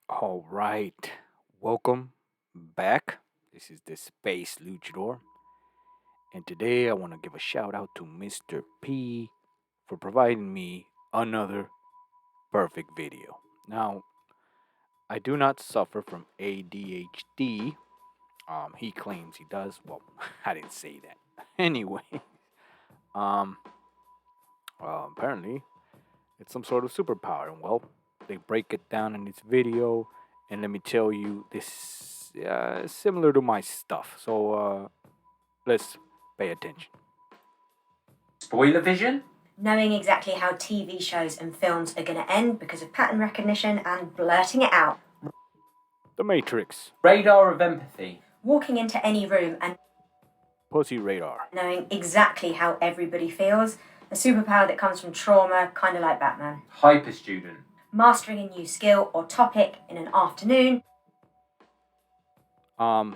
All right, welcome back. This is the Space Luchador, and today I want to give a shout out to Mr. P for providing me another perfect video. Now, I do not suffer from ADHD. He claims he does. Well, I didn't say that. Anyway, um, apparently it's some sort of superpower, and well, they break it down in this video, and let me tell you, this is similar to my stuff. So, let's pay attention. Spoiler vision? Knowing exactly how TV shows and films are going to end because of pattern recognition and blurting it out. The Matrix. Radar of empathy. Walking into any room and Pussy radar. knowing exactly how everybody feels. A superpower that comes from trauma, kind of like Batman. Hyper student. Mastering a new skill or topic in an afternoon. Um,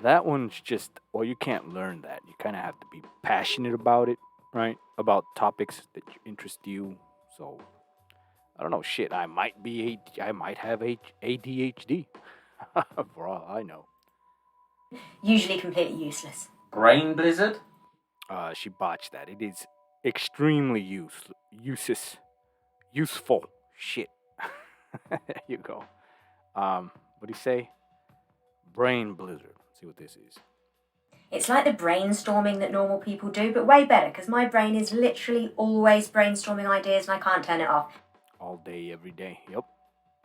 that one's just, well, you can't learn that. You kind of have to be passionate about it, right? About topics that interest you. So, I don't know, shit. I might have ADHD, for all I know. Usually completely useless. Brain blizzard? She botched that. It is extremely useful shit. There you go. What do you say? Brain blizzard. Let's see what this is. It's like the brainstorming that normal people do, but way better, because my brain is literally always brainstorming ideas and I can't turn it off. All day, every day. Yep,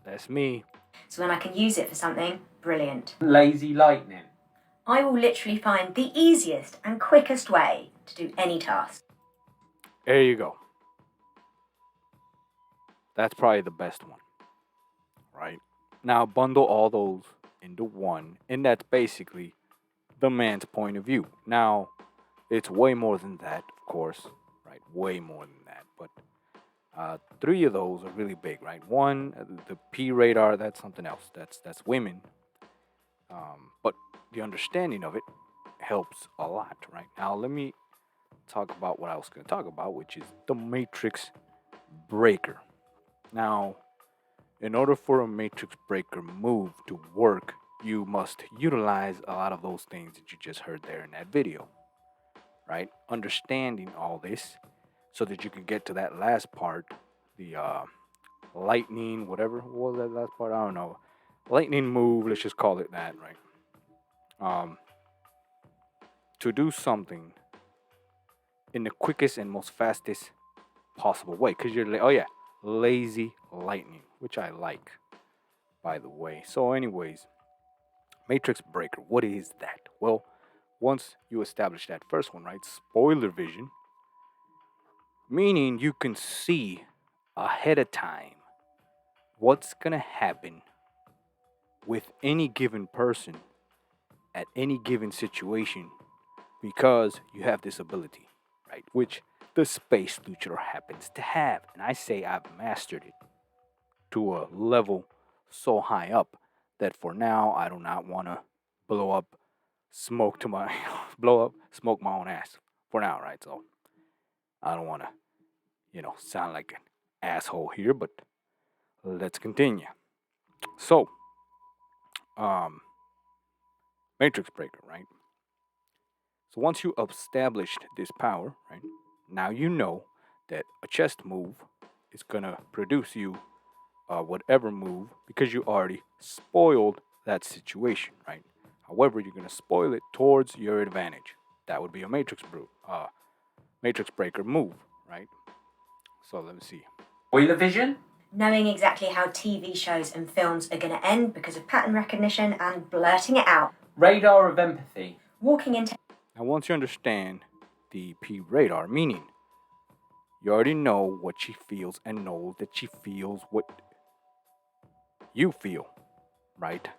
that's me. So when I can use it for something, brilliant. Lazy lightning. I will literally find the easiest and quickest way to do any task. There you go. That's probably the best one. Right? Now bundle all those into one, and that's basically the man's point of view. Now, it's way more than that, of course, right? Way more than that. But three of those are really big, right? One, the P radar, that's something else. That's women. But the understanding of it helps a lot, right? Now, let me talk about what I was going to talk about, which is the Matrix Breaker. Now, in order for a Matrix Breaker move to work, you must utilize a lot of those things that you just heard there in that video, right? Understanding all this so that you can get to that last part, the lightning, whatever. What was that last part? I don't know. Lightning move, let's just call it that, right? To do something in the quickest and most fastest possible way. Because you're, oh yeah, lazy lightning, which I like, by the way. So, anyways, Matrix Breaker, what is that? Well, once you establish that first one, right? Spoiler vision, meaning you can see ahead of time what's gonna happen with any given person at any given situation because you have this ability, right? Which the Space Luchador happens to have. And I say I've mastered it to a level so high up that for now I do not want to blow up smoke to my smoke my own ass for now, right? So I don't want to, sound like an asshole here, but let's continue. So, um, Matrix Breaker, right? So once you established this power, right? Now you know that a chest move is gonna produce you whatever move because you already spoiled that situation, right? However, you're gonna spoil it towards your advantage. That would be a Matrix Breaker move, right? So let me see. Spoiler vision? Knowing exactly how TV shows and films are going to end because of pattern recognition and blurting it out. Radar of empathy. Walking into Now, once you understand the P radar, meaning you already know what she feels and know that she feels what you feel, right?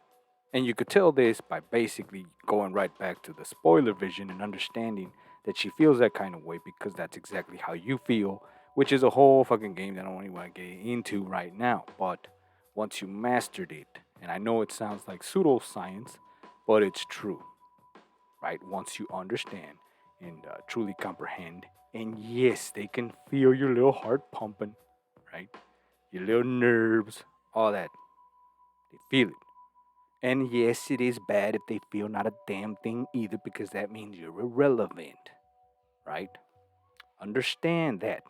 And you could tell this by basically going right back to the spoiler vision and understanding that she feels that kind of way because that's exactly how you feel, which is a whole fucking game that I don't even want to get into right now. But once you mastered it, and I know it sounds like pseudoscience, but it's true, right? Once you understand and truly comprehend, and yes, they can feel your little heart pumping, right? Your little nerves, all that. They feel it. And yes, it is bad if they feel not a damn thing either because that means you're irrelevant, right? Understand that.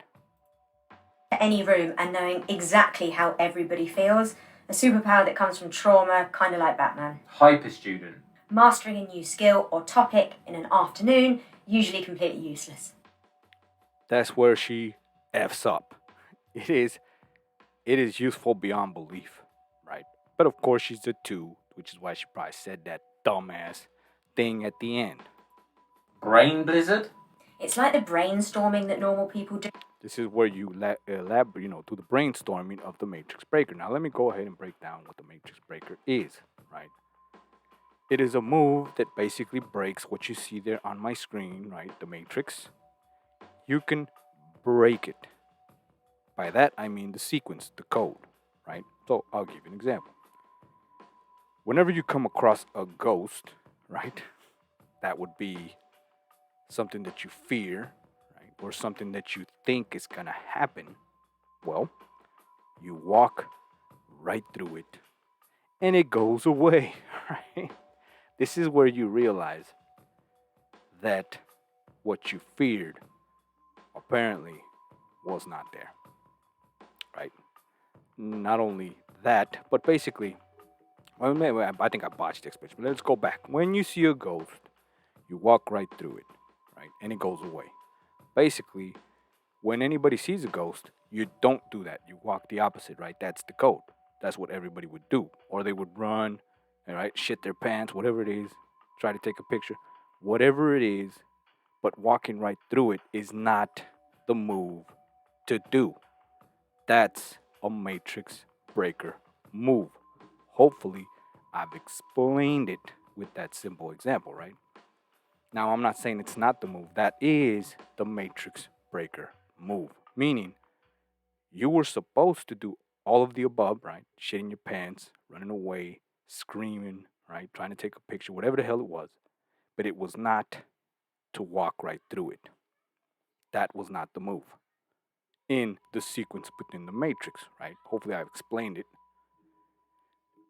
Any room and knowing exactly how everybody feels. A superpower that comes from trauma, kind of like Batman. Hyper student. Mastering a new skill or topic in an afternoon, usually completely useless. That's where she F's up. It is it is useful beyond belief, right? But of course she's a two, which is why she probably said that dumbass thing at the end. Brain blizzard. It's like the brainstorming that normal people do. This is where you elaborate, do the brainstorming of the Matrix Breaker. Now let me go ahead and break down what the Matrix Breaker is, right? It is a move that basically breaks what you see there on my screen, right? The Matrix. You can break it. By that I mean the sequence, the code, right? So I'll give you an example. Whenever you come across a ghost, right? That would be something that you fear, right? Or something that you think is gonna happen. Well, you walk right through it and it goes away, right? This is where you realize that what you feared apparently was not there, right? Not only that, but basically, well, I think I botched the explanation, but let's go back. When you see a ghost, you walk right through it, right? And it goes away. Basically, when anybody sees a ghost, you don't do that. You walk the opposite, right? That's the code. That's what everybody would do. Or they would run, right? Shit their pants, whatever it is, try to take a picture. Whatever it is, but walking right through it is not the move to do. That's a matrix breaker move. Hopefully, I've explained it with that simple example, right? Now, I'm not saying it's not the move. That is the matrix breaker move. Meaning, you were supposed to do all of the above, right? Shitting your pants, running away, screaming, right? Trying to take a picture, whatever the hell it was. But it was not to walk right through it. That was not the move in the sequence within the matrix, right? Hopefully, I've explained it.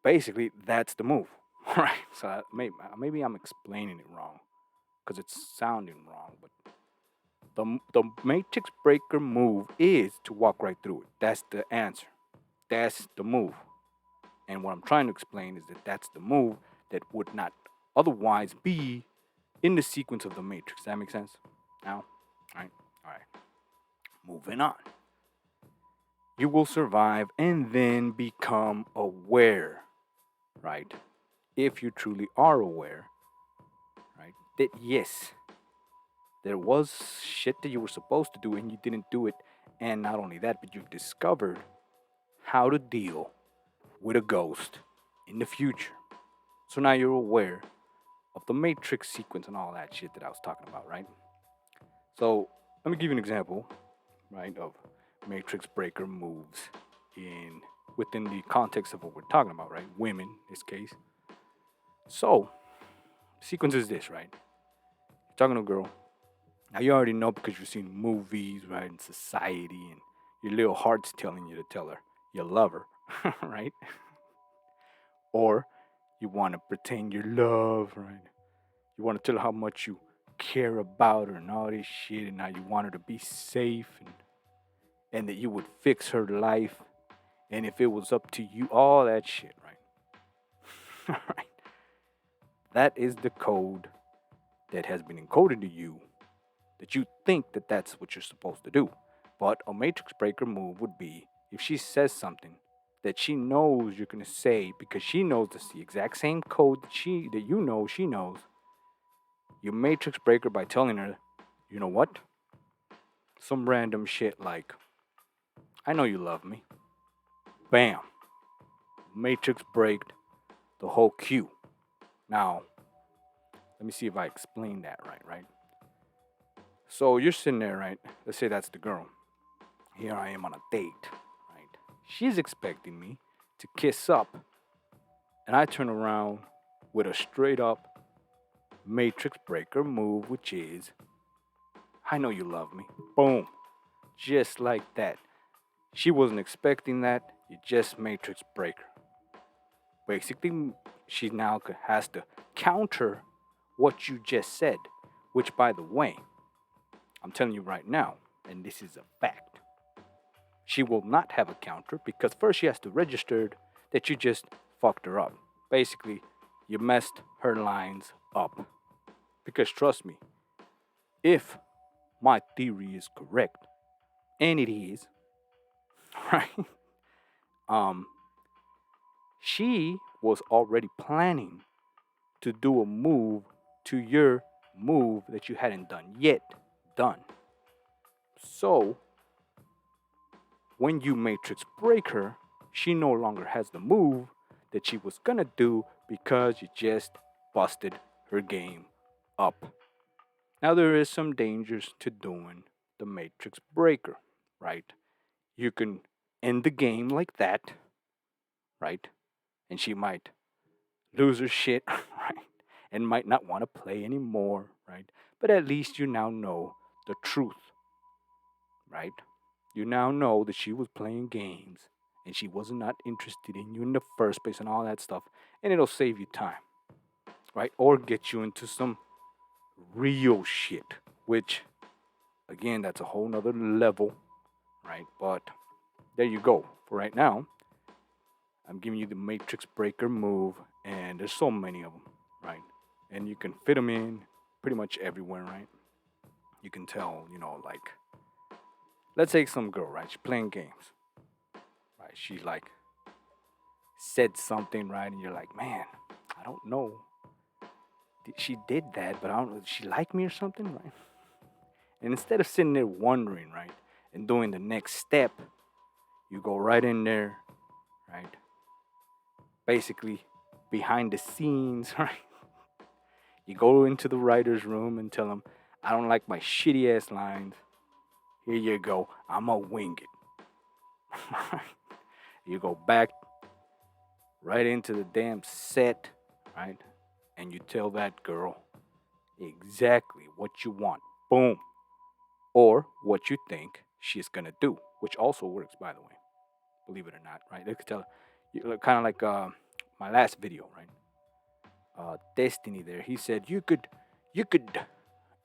Basically, that's the move, right? So maybe I'm explaining it wrong because it's sounding wrong, but the matrix breaker move is to walk right through it. That's the answer. That's the move. And what I'm trying to explain is that that's the move that would not otherwise be in the sequence of the matrix. Does that make sense? Now, all right. Moving on. You will survive and then become aware, right? If you truly are aware, right? That yes, there was shit that you were supposed to do and you didn't do it. And not only that, but you've discovered how to deal with a ghost in the future. So now you're aware of the matrix sequence and all that shit that I was talking about, right? So let me give you an example, right, of matrix breaker moves in within the context of what we're talking about, right? Women, in this case. So, sequence is this, right? You're talking to a girl. Now you already know because you've seen movies, right, in society, and your little heart's telling you to tell her you love her, right? Or you want to pretend you love, right? You want to tell her how much you care about her and all this shit, and how you want her to be safe, and that you would fix her life, and if it was up to you, all that shit, right? All right. That is the code that has been encoded to you that you think that that's what you're supposed to do. But a matrix breaker move would be if she says something that she knows you're gonna say because she knows it's the exact same code that you know she knows. You matrix breaker by telling her, you know what? Some random shit like, I know you love me. Bam. Matrix breaked the whole queue. Now, let me see if I explain that right? So you're sitting there, right? Let's say that's the girl. Here I am on a date, right? She's expecting me to kiss up, and I turn around with a straight up matrix breaker move, which is, I know you love me. Boom. Just like that. She wasn't expecting that. You just matrix breaker. Basically, she now has to counter what you just said, which, by the way, I'm telling you right now, and this is a fact. She will not have a counter because first she has to register that you just fucked her up. Basically, you messed her lines up. Because trust me, if my theory is correct, and it is, right? Um, she was already planning to do a move to your move that you hadn't done yet done. So when you matrix break her, she no longer has the move that she was gonna do because you just busted her game up. Now there is some dangers to doing the matrix breaker, right? You can end the game like that, right? And she might lose her shit, right? And might not want to play anymore, right? But at least you now know the truth, right? You now know that she was playing games and she was not interested in you in the first place and all that stuff. And it'll save you time, right? Or get you into some real shit, which, again, that's a whole nother level, right? But there you go. For right now, I'm giving you the Matrix Breaker move, and there's so many of them, right? And you can fit them in pretty much everywhere, right? You can tell, like, let's say some girl, right? She's playing games, right? She like said something, right? And you're like, man, I don't know. She did that, but I don't know. Did she like me or something, right? And instead of sitting there wondering, right, and doing the next step, you go right in there, right? Basically, behind the scenes, right? You go into the writer's room and tell them, I don't like my shitty ass lines. Here you go. I'm going to wing it. You go back right into the damn set, right? And you tell that girl exactly what you want. Boom. Or what you think she's going to do, which also works, by the way. Believe it or not, right? They could tell you, kind of like my last video, right? Destiny there. He said you could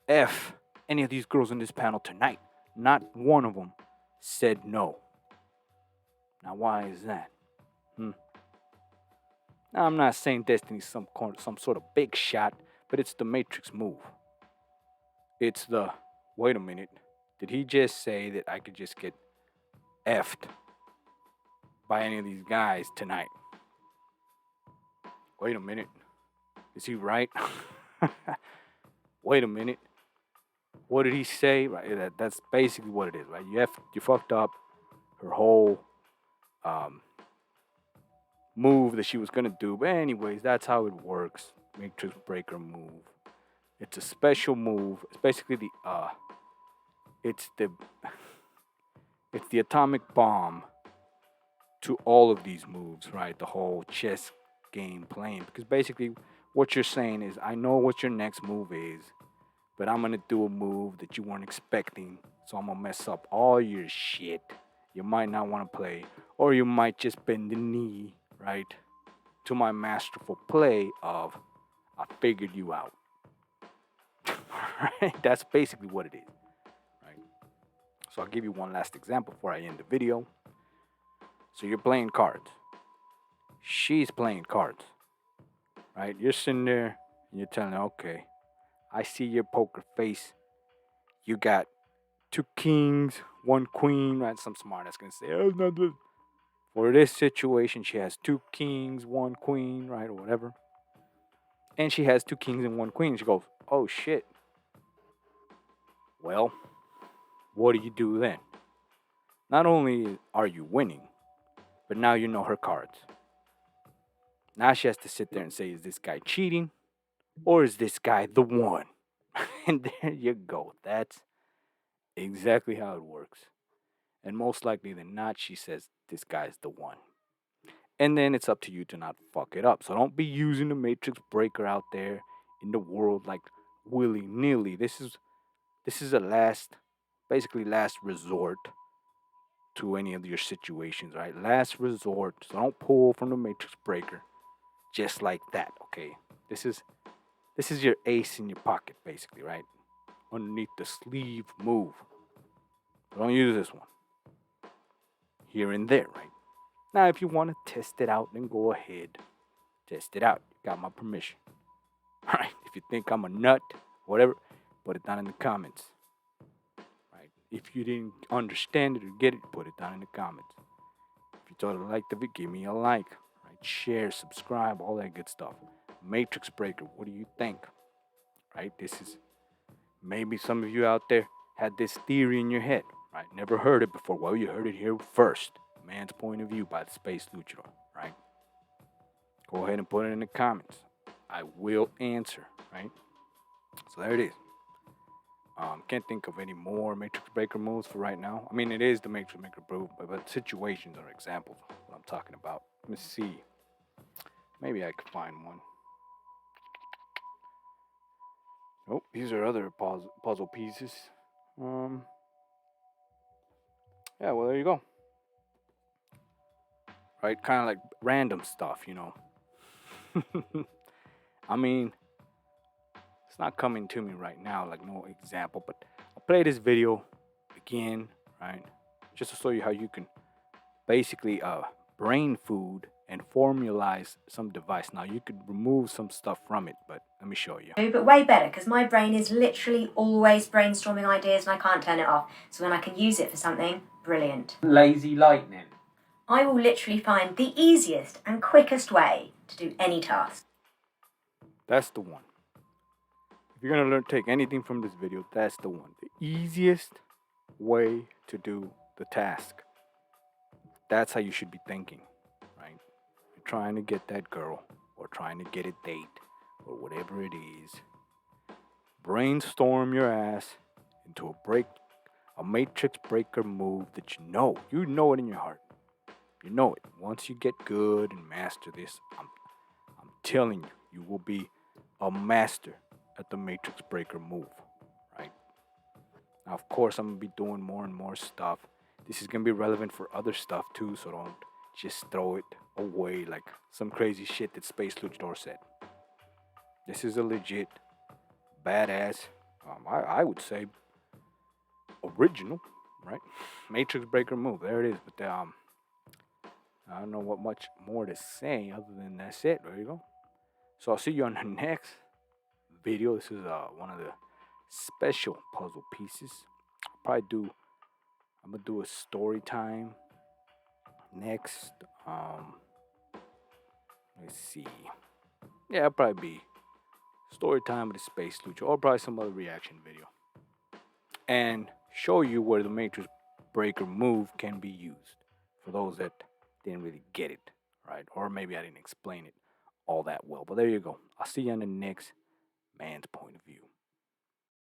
F any of these girls in this panel tonight. Not one of them said no. Now, why is that? Hmm. Now, I'm not saying Destiny's some sort of big shot, but it's the Matrix move. It's the wait a minute. Did he just say that I could just get effed by any of these guys tonight? Wait a minute. Is he right? Wait a minute. What did he say? Right. That's basically what it is, right? You fucked up her whole um, move that she was gonna do. But anyways, that's how it works. Matrix Breaker move. It's a special move. It's basically it's the it's the atomic bomb to all of these moves, right? The whole chess game playing. Because basically what you're saying is I know what your next move is, but I'm gonna do a move that you weren't expecting. So I'm gonna mess up all your shit. You might not want to play, or you might just bend the knee, right? To my masterful play of I figured you out. Right? That's basically what it is. Right? So I'll give you one last example before I end the video. So you're playing cards. She's playing cards. Right? You're sitting there and you're telling her, okay, I see your poker face. You got two kings, one queen, right? Some smart ass gonna say, oh, it's not this. For this situation, she has two kings, one queen, right? Or whatever. And she has two kings and one queen. She goes, oh shit. Well, what do you do then? Not only are you winning, but now you know her cards. Now she has to sit there and say, is this guy cheating? Or is this guy the one? And there you go. That's exactly how it works. And most likely than not, she says, this guy's the one. And then it's up to you to not fuck it up. So don't be using the Matrix Breaker out there in the world like willy nilly. This is a basically last resort to any of your situations, right? Last resort. So don't pull from the Matrix Breaker. just like that. Okay, this is your ace in your pocket, basically, right? Underneath the sleeve move. But don't use this one. Here and there, right? Now, if you want to test it out, then go ahead. Test it out. You got my permission. All right? If you think I'm a nut, whatever, put it down in the comments. Right? If you didn't understand it or get it, put it down in the comments. If you totally liked the video, give me a like. Right? Share, subscribe, all that good stuff. Matrixbreaker, what do you think? Right? This is maybe some of you out there had this theory in your head, right? Never heard it before. Well, you heard it here first. Man's point of view by the Space Luchador, right? Go ahead and put it in the comments. I will answer, right? So there it is. Can't think of any more Matrixbreaker moves for right now. I mean, it is the Matrixbreaker move, but situations are examples of what I'm talking about. Let me see. Maybe I could find one. Nope, these are other puzzle pieces. Yeah, well, there you go. Right, kind of like random stuff, you know. I mean, it's not coming to me right now, like no example, but I'll play this video again, right? Just to show you how you can basically brain food and formalize some device. Now, you could remove some stuff from it, but let me show you. But way better, because my brain is literally always brainstorming ideas and I can't turn it off. So when I can use it for something, brilliant. Lazy lightning. I will literally find the easiest and quickest way to do any task. That's the one. If you're gonna take anything from this video, that's the one. The easiest way to do the task. That's how you should be thinking, right? You're trying to get that girl, or trying to get a date, or whatever it is. Brainstorm your ass into a Matrixbreaker move that you know. You know it in your heart. You know it. Once you get good and master this, I'm telling you, you will be a master at the Matrixbreaker move, right? Now, of course, I'm gonna be doing more and more stuff. This is gonna be relevant for other stuff too, so don't just throw it away like some crazy shit that Space Luchador said. This is a legit, badass, I would say, original, right? Matrixbreaker move. There it is. But I don't know what much more to say other than that's it. There you go. So I'll see you on the next video. This is one of the special puzzle pieces. I'm gonna do a story time next. Let's see. Yeah, it'll probably be story time with the Space Lucha, or probably some other reaction video, and show you where the Matrix Breaker move can be used for those that didn't really get it, right? Or maybe I didn't explain it all that well. But there you go. I'll see you on the next man's point of view.